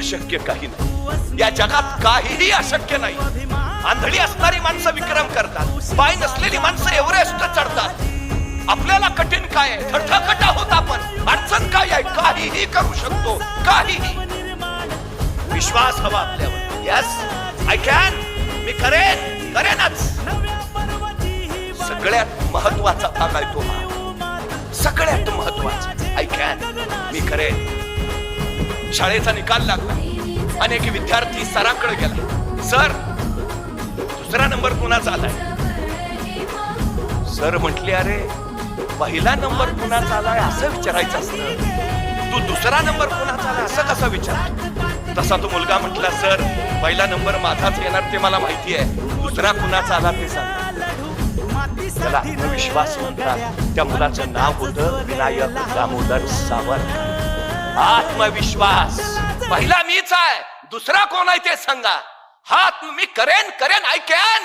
अशक्य काही नाही, या जगात काहीही अशक्य नाही. आंधळी असणारी माणसं विक्रम करतात, पाय नसलेली माणसं एव्हरेस्ट चढतात. आपल्याला कठीण काय आहे? थरथकट आहोत आपण. अडचण काय आहे? काहीही करू शकतो, काहीही. विश्वास हवा आपल्यावर. यस आय कॅन, मी करेनच. सगळ्यात महत्वाचा भाग आहे तो हा, सगळ्यात महत्वाचा. आय कॅन, मी करेन. शाळेचा निकाल लागला. अनेक विद्यार्थी सरांकडे गेला. सर, दुसरा नंबर कुणाचा आलाय? सर म्हटले, अरे पहिला नंबर कुणाचा आलाय असं विचारायचं असतं, तू दुसरा नंबर कुणाचा आलाय असं कसं विचार? तसा तो मुलगा म्हटला, सर पहिला नंबर माझाच येणार ते मला माहिती आहे, दुसरा कुणाचा आला ते सांग. त्याला आत्मविश्वास म्हणतात. त्या मुलाचं नाव होतं विनायक दामोदर सावंत. आत्मविश्वास. पहिला मीच आहे, दुसरा कोण आहे ते सांगा. हात, मी करेन, आय कॅन.